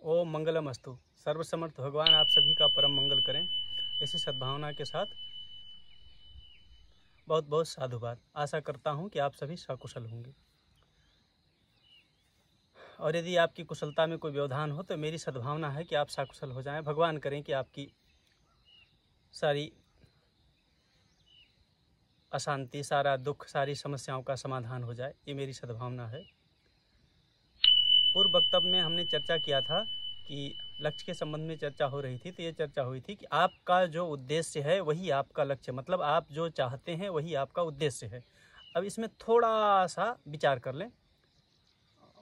ओम मंगलम अस्तु। सर्वसमर्थ भगवान आप सभी का परम मंगल करें। इसी सद्भावना के साथ बहुत बहुत साधुवाद। आशा करता हूं कि आप सभी सकुशल होंगे, और यदि आपकी कुशलता में कोई व्यवधान हो तो मेरी सद्भावना है कि आप सकुशल हो जाएं। भगवान करें कि आपकी सारी अशांति, सारा दुख, सारी समस्याओं का समाधान हो जाए, ये मेरी सद्भावना है। पूर्व वक्तव्य में हमने चर्चा किया था कि लक्ष्य के संबंध में चर्चा हो रही थी, तो ये चर्चा हुई थी कि आपका जो उद्देश्य है वही आपका लक्ष्य, मतलब आप जो चाहते हैं वही आपका उद्देश्य है। अब इसमें थोड़ा सा विचार कर लें।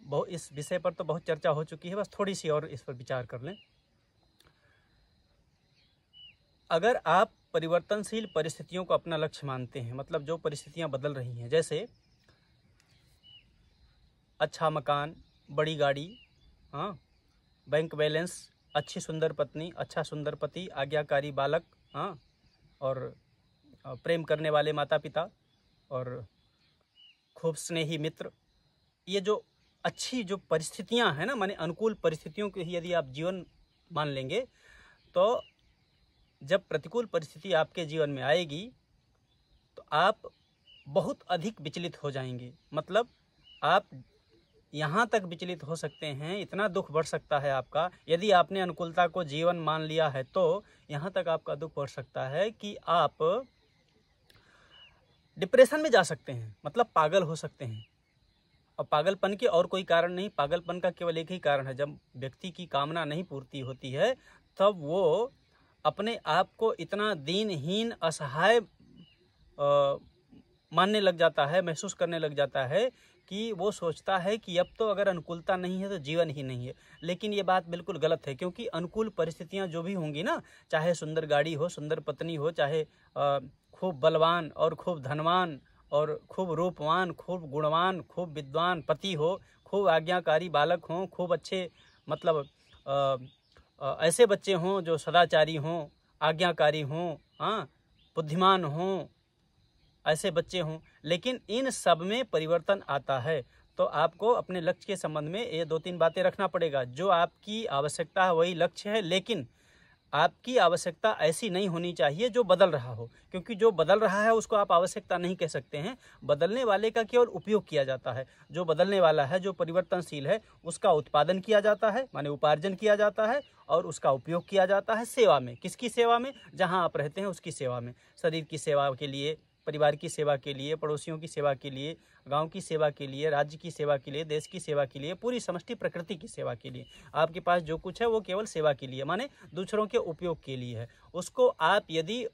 बहुत इस विषय पर तो बहुत चर्चा हो चुकी है, बस थोड़ी सी और इस पर विचार कर लें। अगर आप परिवर्तनशील परिस्थितियों को अपना लक्ष्य मानते हैं, मतलब जो परिस्थितियां बदल रही हैं, जैसे अच्छा मकान, बड़ी गाड़ी, हाँ, बैंक बैलेंस, अच्छी सुंदर पत्नी, अच्छा सुंदर पति, आज्ञाकारी बालक, हाँ, और प्रेम करने वाले माता पिता और खूब स्नेही मित्र, ये जो अच्छी जो परिस्थितियां हैं ना, माने अनुकूल परिस्थितियों के ही यदि आप जीवन मान लेंगे, तो जब प्रतिकूल परिस्थिति आपके जीवन में आएगी तो आप बहुत अधिक विचलित हो जाएंगे। मतलब आप यहाँ तक विचलित हो सकते हैं, इतना दुख बढ़ सकता है आपका, यदि आपने अनुकूलता को जीवन मान लिया है तो यहाँ तक आपका दुख बढ़ सकता है कि आप डिप्रेशन में जा सकते हैं, मतलब पागल हो सकते हैं। और पागलपन के और कोई कारण नहीं, पागलपन का केवल एक ही कारण है, जब व्यक्ति की कामना नहीं पूर्ति होती है तब वो अपने आप को इतना दीनहीन, असहाय मानने लग जाता है, महसूस करने लग जाता है कि वो सोचता है कि अब तो अगर अनुकूलता नहीं है तो जीवन ही नहीं है। लेकिन ये बात बिल्कुल गलत है, क्योंकि अनुकूल परिस्थितियां जो भी होंगी ना, चाहे सुंदर गाड़ी हो, सुंदर पत्नी हो, चाहे खूब बलवान और खूब धनवान और खूब रूपवान, खूब गुणवान, खूब विद्वान पति हो, खूब आज्ञाकारी बालक हों, खूब अच्छे, मतलब ऐसे बच्चे हों जो सदाचारी हों, आज्ञाकारी हों, हाँ, बुद्धिमान हों, ऐसे बच्चे हों, लेकिन इन सब में परिवर्तन आता है। तो आपको अपने लक्ष्य के संबंध में ये 2-3 बातें रखना पड़ेगा। जो आपकी आवश्यकता है वही लक्ष्य है, लेकिन आपकी आवश्यकता ऐसी नहीं होनी चाहिए जो बदल रहा हो, क्योंकि जो बदल रहा है उसको आप आवश्यकता नहीं कह सकते हैं। बदलने वाले का केवल उपयोग किया जाता है। जो बदलने वाला है, जो परिवर्तनशील है, उसका उत्पादन किया जाता है, माने उपार्जन किया जाता है, और उसका उपयोग किया जाता है सेवा में। किसकी सेवा में? जहाँ आप रहते हैं उसकी सेवा में। शरीर की सेवा के लिए, परिवार की सेवा के लिए, पड़ोसियों की सेवा के लिए, गांव की सेवा के लिए, राज्य की सेवा के लिए, देश की सेवा के लिए, पूरी समष्टि प्रकृति की सेवा के लिए। आपके पास जो कुछ है वो केवल सेवा के लिए, माने दूसरों के उपयोग के लिए है। उसको आप यदि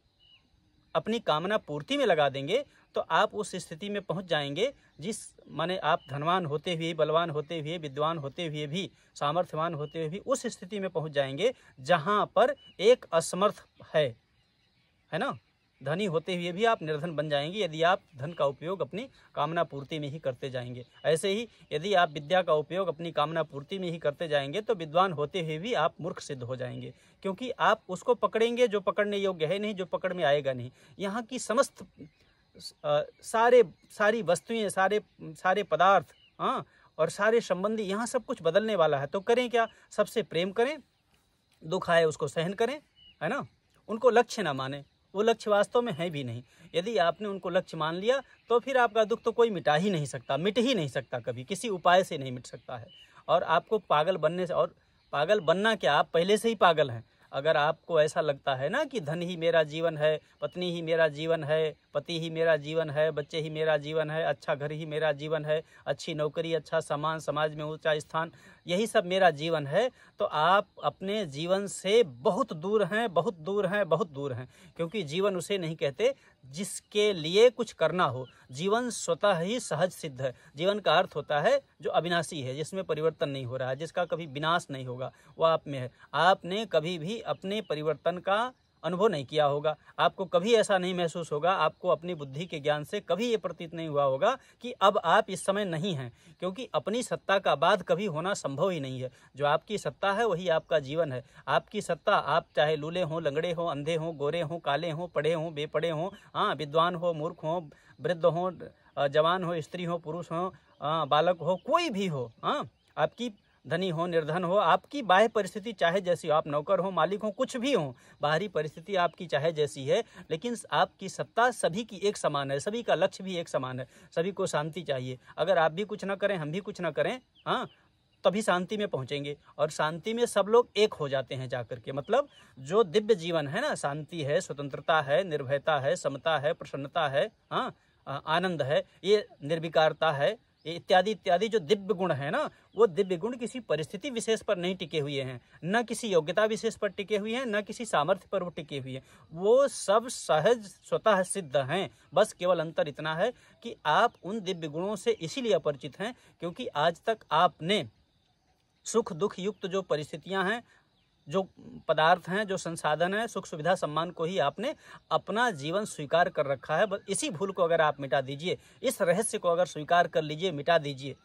अपनी कामना पूर्ति में लगा देंगे तो आप उस स्थिति में पहुंच जाएंगे जिस, माने आप धनवान होते हुए, बलवान होते हुए, विद्वान होते हुए भी, सामर्थ्यवान होते हुए भी उस स्थिति में पहुंच जाएंगे जहां पर एक असमर्थ है ना। धनी होते हुए भी आप निर्धन बन जाएंगे यदि आप धन का उपयोग अपनी कामना पूर्ति में ही करते जाएंगे। ऐसे ही यदि आप विद्या का उपयोग अपनी कामना पूर्ति में ही करते जाएंगे तो विद्वान होते हुए भी आप मूर्ख सिद्ध हो जाएंगे, क्योंकि आप उसको पकड़ेंगे जो पकड़ने योग्य है नहीं, जो पकड़ में आएगा नहीं। यहाँ की समस्त सारी वस्तुएं, सारे पदार्थ, हाँ, और सारे संबंधी, यहाँ सब कुछ बदलने वाला है। तो करें क्या? सबसे प्रेम करें, दुख आए उसको सहन करें, है ना। उनको लक्ष्य ना माने, वो लक्ष्य वास्तव में है भी नहीं। यदि आपने उनको लक्ष्य मान लिया तो फिर आपका दुख तो कोई मिटा ही नहीं सकता, मिट ही नहीं सकता, कभी किसी उपाय से नहीं मिट सकता है। और आपको पागल बनने से, और पागल बनना क्या, आप पहले से ही पागल हैं। अगर आपको ऐसा लगता है ना कि धन ही मेरा जीवन है, पत्नी ही मेरा जीवन है, पति ही मेरा जीवन है, बच्चे ही मेरा जीवन है, अच्छा घर ही मेरा जीवन है, अच्छी नौकरी, अच्छा सम्मान, समाज में ऊंचा स्थान, यही सब मेरा जीवन है, तो आप अपने जीवन से बहुत दूर हैं, बहुत दूर हैं, बहुत दूर हैं। क्योंकि जीवन उसे नहीं कहते जिसके लिए कुछ करना हो। जीवन स्वतः ही सहज सिद्ध है। जीवन का अर्थ होता है जो अविनाशी है, जिसमें परिवर्तन नहीं हो रहा है, जिसका कभी विनाश नहीं होगा, वो आप में है। आपने कभी भी अपने परिवर्तन का अनुभव नहीं किया होगा, आपको कभी ऐसा नहीं महसूस होगा, आपको अपनी बुद्धि के ज्ञान से कभी ये प्रतीत नहीं हुआ होगा कि अब आप इस समय नहीं हैं, क्योंकि अपनी सत्ता का बाद कभी होना संभव ही नहीं है। जो आपकी सत्ता है वही आपका जीवन है। आपकी सत्ता, आप चाहे लूले हों, लंगड़े हों, अंधे हों, गोरे हों, काले हों, पढ़े हों, बेपढ़े हों, हाँ, विद्वान हो, मूर्ख हों, वृद्ध हों, जवान हो, स्त्री हो, पुरुष हो, बालक हो, कोई भी हो, हाँ, आपकी धनी हो निर्धन हो, आपकी बाह्य परिस्थिति चाहे जैसी हो, आप नौकर हो मालिक हो कुछ भी हो, बाहरी परिस्थिति आपकी चाहे जैसी है, लेकिन आपकी सत्ता सभी की एक समान है, सभी का लक्ष्य भी एक समान है, सभी को शांति चाहिए। अगर आप भी कुछ ना करें हम भी कुछ ना करें, हाँ, तभी शांति में पहुंचेंगे। और शांति में सब लोग एक हो जाते हैं जाकर के। मतलब जो दिव्य जीवन है ना, शांति है, स्वतंत्रता है, निर्भयता है, समता है, प्रसन्नता है, हाँ, आनंद है, ये निर्विकारता है, इत्यादि इत्यादि जो दिव्य गुण है ना, वो दिव्य गुण किसी परिस्थिति विशेष पर नहीं टिके हुए हैं, न किसी योग्यता विशेष पर टिके हुए हैं, न किसी सामर्थ्य पर वो टिके हुए हैं, वो सब सहज स्वतः सिद्ध हैं। बस केवल अंतर इतना है कि आप उन दिव्य गुणों से इसीलिए अपरिचित हैं क्योंकि आज तक आपने सुख दुख युक्त जो परिस्थितियां हैं, जो पदार्थ हैं, जो संसाधन हैं, सुख सुविधा सम्मान को ही आपने अपना जीवन स्वीकार कर रखा है। बस इसी भूल को अगर आप मिटा दीजिए, इस रहस्य को अगर स्वीकार कर लीजिए, मिटा दीजिए,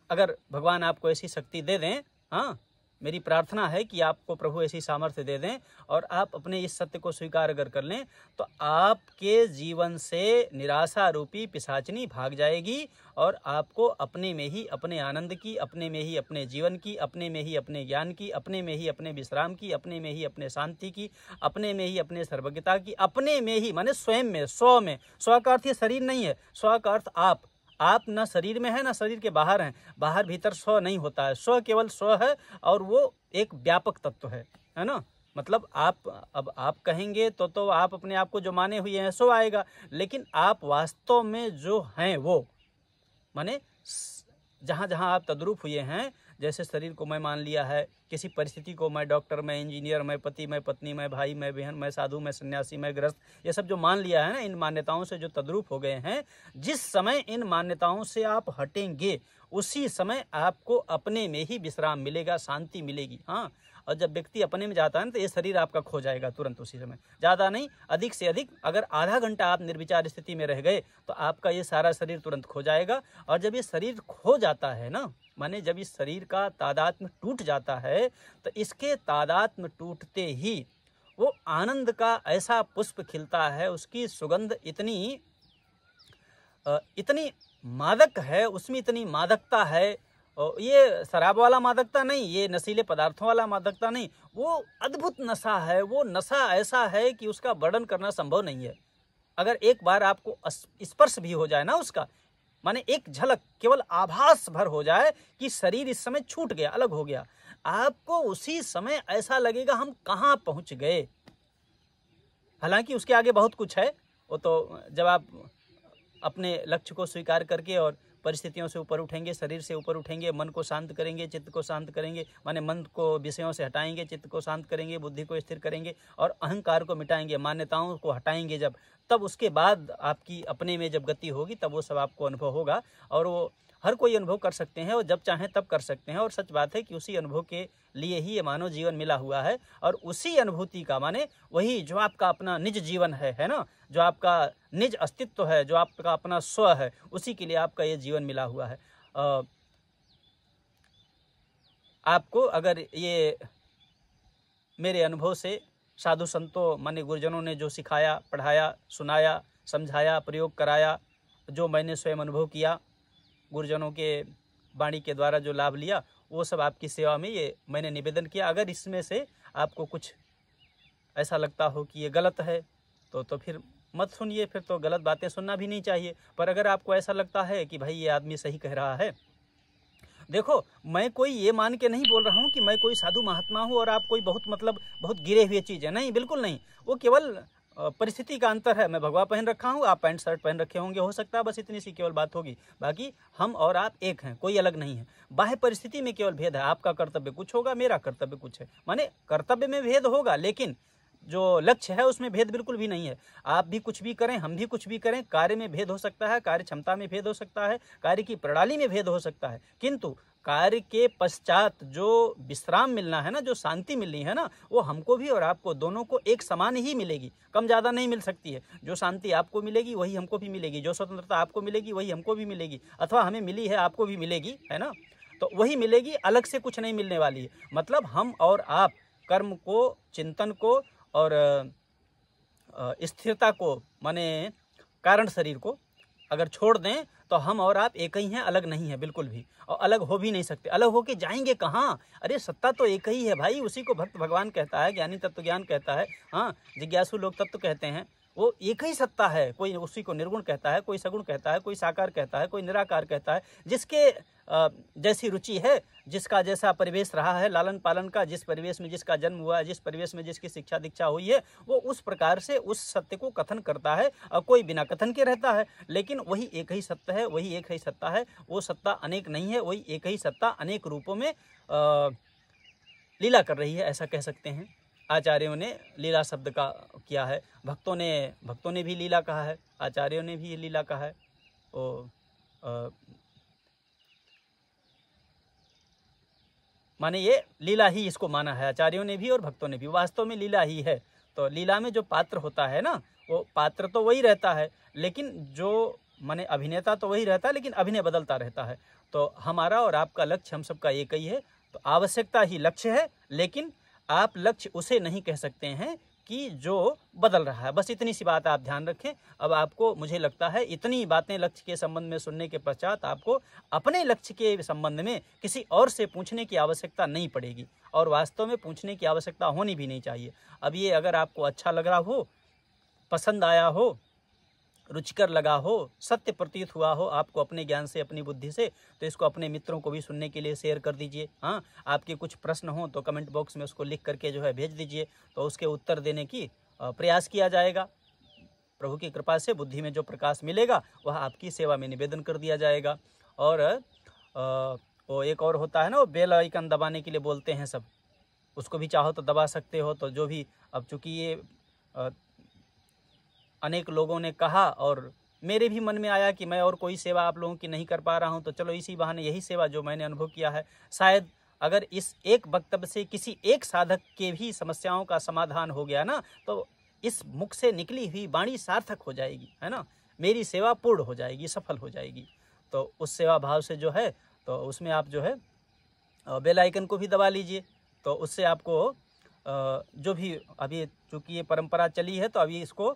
अगर भगवान आपको ऐसी शक्ति दे दें, हाँ, मेरी प्रार्थना है कि आपको प्रभु ऐसी सामर्थ्य दे दें और आप अपने इस सत्य को स्वीकार अगर कर लें, तो आपके जीवन से निराशा रूपी पिशाचिनी भाग जाएगी और आपको अपने में ही अपने आनंद की, अपने में ही अपने जीवन की, अपने में ही अपने ज्ञान की, अपने में ही अपने विश्राम की, अपने में ही अपने शांति की, अपने में ही अपने सर्वज्ञता की, अपने में ही माने स्वयं में, स्व में, स्व का अर्थ ये शरीर नहीं है, स्व का अर्थ आप न शरीर में है न शरीर के बाहर हैं, बाहर भीतर स्व नहीं होता है, स्व केवल स्व है और वो एक व्यापक तत्व है ना। मतलब अब आप कहेंगे तो आप अपने आप को जो माने हुए हैं सो आएगा, लेकिन आप वास्तव में जो हैं वो माने जहाँ जहाँ आप तद्रूप हुए हैं, जैसे शरीर को मैं मान लिया है, किसी परिस्थिति को मैं डॉक्टर, मैं इंजीनियर, मैं पति, मैं पत्नी, मैं भाई, मैं बहन, मैं साधु, मैं सन्यासी, मैं गृहस्थ, ये सब जो मान लिया है ना, इन मान्यताओं से जो तद्रूप हो गए हैं, जिस समय इन मान्यताओं से आप हटेंगे उसी समय आपको अपने में ही विश्राम मिलेगा, शांति मिलेगी। हाँ, और जब व्यक्ति अपने में जाता है ना तो ये शरीर आपका खो जाएगा तुरंत उसी समय, ज़्यादा नहीं, अधिक से अधिक अगर आधा घंटा आप निर्विचार स्थिति में रह गए तो आपका ये सारा शरीर तुरंत खो जाएगा। और जब ये शरीर खो जाता है ना, माने जब इस शरीर का तादात्म्य टूट जाता है, तो इसके तादात्म्य टूटते ही वो आनंद का ऐसा पुष्प खिलता है, उसकी सुगंध इतनी मादक है, उसमें इतनी मादकता है, और ये शराब वाला मादकता नहीं, ये नशीले पदार्थों वाला मादकता नहीं, वो अद्भुत नशा है। वो नशा ऐसा है कि उसका वर्णन करना संभव नहीं है। अगर एक बार आपको स्पर्श भी हो जाए ना उसका, माने एक झलक, केवल आभास भर हो जाए कि शरीर इस समय छूट गया, अलग हो गया, आपको उसी समय ऐसा लगेगा हम कहाँ पहुँच गए। हालांकि उसके आगे बहुत कुछ है, वो तो जब आप अपने लक्ष्य को स्वीकार करके और परिस्थितियों से ऊपर उठेंगे, शरीर से ऊपर उठेंगे, मन को शांत करेंगे, चित्त को शांत करेंगे, माने मन को विषयों से हटाएंगे, चित्त को शांत करेंगे, बुद्धि को स्थिर करेंगे और अहंकार को मिटाएंगे, मान्यताओं को हटाएंगे जब, तब उसके बाद आपकी अपने में जब गति होगी तब वो सब आपको अनुभव होगा। और वो हर कोई अनुभव कर सकते हैं और जब चाहें तब कर सकते हैं। और सच बात है कि उसी अनुभव के लिए ही ये मानव जीवन मिला हुआ है और उसी अनुभूति का, माने वही जो आपका अपना निज जीवन है ना, जो आपका निज अस्तित्व है, जो आपका अपना स्व है, उसी के लिए आपका ये जीवन मिला हुआ है। आपको अगर ये मेरे अनुभव से साधु संतों माने गुरुजनों ने जो सिखाया, पढ़ाया, सुनाया, समझाया, प्रयोग कराया, जो मैंने स्वयं अनुभव किया, गुरुजनों के वाणी के द्वारा जो लाभ लिया, वो सब आपकी सेवा में ये मैंने निवेदन किया। अगर इसमें से आपको कुछ ऐसा लगता हो कि ये गलत है तो फिर मत सुनिए, फिर तो गलत बातें सुनना भी नहीं चाहिए। पर अगर आपको ऐसा लगता है कि भाई ये आदमी सही कह रहा है, देखो मैं कोई ये मान के नहीं बोल रहा हूँ कि मैं कोई साधु महात्मा हूँ और आप कोई बहुत गिरे हुए चीज़ है, नहीं, बिल्कुल नहीं। वो केवल परिस्थिति का अंतर है। मैं भगवा पहन रखा हूँ, आप पैंट शर्ट पहन रखे होंगे, हो सकता है, बस इतनी सी केवल बात होगी। बाकी हम और आप एक हैं, कोई अलग नहीं है। बाह्य परिस्थिति में केवल भेद है, आपका कर्तव्य कुछ होगा, मेरा कर्तव्य कुछ है, माने कर्तव्य में भेद होगा, लेकिन जो लक्ष्य है उसमें भेद बिल्कुल भी नहीं है। आप भी कुछ भी करें, हम भी कुछ भी करें, कार्य में भेद हो सकता है, कार्य क्षमता में भेद हो सकता है, कार्य की प्रणाली में भेद हो सकता है, किंतु कार्य के पश्चात जो विश्राम मिलना है ना, जो शांति मिलनी है ना, वो हमको भी और आपको दोनों को एक समान ही मिलेगी, कम ज़्यादा नहीं मिल सकती है। जो शांति आपको मिलेगी वही हमको भी मिलेगी, जो स्वतंत्रता आपको मिलेगी वही हमको भी मिलेगी, अथवा हमें मिली है आपको भी मिलेगी, है ना, तो वही मिलेगी, अलग से कुछ नहीं मिलने वाली है। मतलब हम और आप कर्म को, चिंतन को और स्थिरता को, माने कारण शरीर को अगर छोड़ दें तो हम और आप एक ही हैं, अलग नहीं है बिल्कुल भी, और अलग हो भी नहीं सकते। अलग होके जाएंगे कहाँ? अरे सत्ता तो एक ही है भाई, उसी को भक्त भगवान कहता है, ज्ञानी तत्व ज्ञान कहता है, हाँ, जिज्ञासु लोग तत्व कहते हैं। वो एक ही सत्ता है। कोई उसी को निर्गुण कहता है, कोई सगुण कहता है, कोई साकार कहता है, कोई निराकार कहता है। जिसके जैसी रुचि है, जिसका जैसा परिवेश रहा है लालन पालन का, जिस परिवेश में जिसका जन्म हुआ है, जिस परिवेश में जिसकी शिक्षा दीक्षा हुई है, वो उस प्रकार से उस सत्य को कथन करता है। और कोई बिना कथन के रहता है, लेकिन वही एक ही सत्य है, वही एक ही सत्ता है। वो सत्ता अनेक नहीं है, वही एक ही सत्ता अनेक रूपों में लीला कर रही है, ऐसा कह सकते हैं। आचार्यों ने लीला शब्द का किया है, भक्तों ने भी लीला कहा है, आचार्यों ने भी लीला कहा है। माने ये लीला ही इसको माना है, आचार्यों ने भी और भक्तों ने भी। वास्तव में लीला ही है। तो लीला में जो पात्र होता है ना, वो पात्र तो वही रहता है, लेकिन जो माने अभिनेता तो वही रहता है, लेकिन अभिनय बदलता रहता है। तो हमारा और आपका लक्ष्य हम सबका एक ही है। तो आवश्यकता ही लक्ष्य है, लेकिन आप लक्ष्य उसे नहीं कह सकते हैं कि जो बदल रहा है। बस इतनी सी बात आप ध्यान रखें। अब आपको, मुझे लगता है, इतनी बातें लक्ष्य के संबंध में सुनने के पश्चात आपको अपने लक्ष्य के संबंध में किसी और से पूछने की आवश्यकता नहीं पड़ेगी, और वास्तव में पूछने की आवश्यकता होनी भी नहीं चाहिए। अब ये अगर आपको अच्छा लग रहा हो, पसंद आया हो, रुचिकर लगा हो, सत्य प्रतीत हुआ हो आपको अपने ज्ञान से, अपनी बुद्धि से, तो इसको अपने मित्रों को भी सुनने के लिए शेयर कर दीजिए। हाँ, आपके कुछ प्रश्न हो तो कमेंट बॉक्स में उसको लिख करके जो है भेज दीजिए, तो उसके उत्तर देने की प्रयास किया जाएगा। प्रभु की कृपा से बुद्धि में जो प्रकाश मिलेगा वह आपकी सेवा में निवेदन कर दिया जाएगा। और वो एक और होता है ना, वो बेल आइकन दबाने के लिए बोलते हैं सब, उसको भी चाहो तो दबा सकते हो। तो जो भी, अब चूँकि ये अनेक लोगों ने कहा और मेरे भी मन में आया कि मैं और कोई सेवा आप लोगों की नहीं कर पा रहा हूं, तो चलो इसी बहाने यही सेवा जो मैंने अनुभव किया है, शायद अगर इस एक वक्तव्य से किसी एक साधक के भी समस्याओं का समाधान हो गया ना, तो इस मुख से निकली हुई वाणी सार्थक हो जाएगी, है ना, मेरी सेवा पूर्ण हो जाएगी, सफल हो जाएगी। तो उस सेवा भाव से जो है, तो उसमें आप जो है बेल आइकन को भी दबा लीजिए। तो उससे आपको जो भी, अभी चूँकि ये परंपरा चली है, तो अभी इसको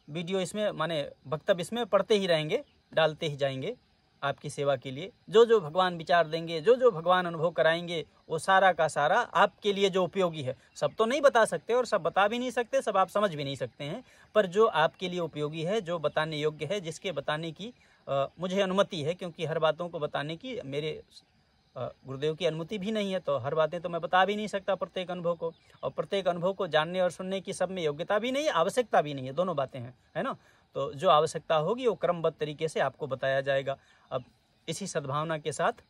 वीडियो इसमें, माने वक्तव्य इसमें पढ़ते ही रहेंगे, डालते ही जाएंगे आपकी सेवा के लिए। जो जो भगवान विचार देंगे, जो जो भगवान अनुभव कराएंगे, वो सारा का सारा आपके लिए जो उपयोगी है। सब तो नहीं बता सकते और सब बता भी नहीं सकते, सब आप समझ भी नहीं सकते हैं, पर जो आपके लिए उपयोगी है, जो बताने योग्य है, जिसके बताने की मुझे अनुमति है, क्योंकि हर बातों को बताने की मेरे गुरुदेव की अनुमति भी नहीं है, तो हर बातें तो मैं बता भी नहीं सकता प्रत्येक अनुभव को, और प्रत्येक अनुभव को जानने और सुनने की सब में योग्यता भी नहीं है, आवश्यकता भी नहीं है, दोनों बातें हैं, है ना। तो जो आवश्यकता होगी वो क्रमबद्ध तरीके से आपको बताया जाएगा। अब इसी सद्भावना के साथ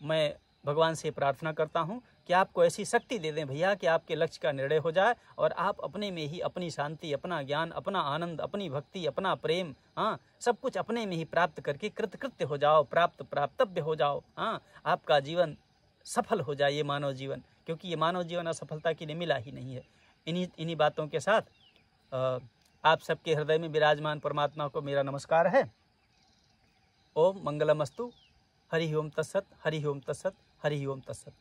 मैं भगवान से प्रार्थना करता हूँ कि आपको ऐसी शक्ति दे दें भैया कि आपके लक्ष्य का निर्णय हो जाए, और आप अपने में ही अपनी शांति, अपना ज्ञान, अपना आनंद, अपनी भक्ति, अपना प्रेम, हाँ, सब कुछ अपने में ही प्राप्त करके कृतकृत्य हो जाओ, प्राप्तव्य हो जाओ। हाँ, आपका जीवन सफल हो जाए, ये मानव जीवन, क्योंकि ये मानव जीवन असफलता के लिए मिला ही नहीं है। इन्हीं बातों के साथ आप सबके हृदय में विराजमान परमात्मा को मेरा नमस्कार है। ओम मंगलमस्तु। हरि ओम तत्सत, हरि ओम तत्सत, हरि ओम तत्सत।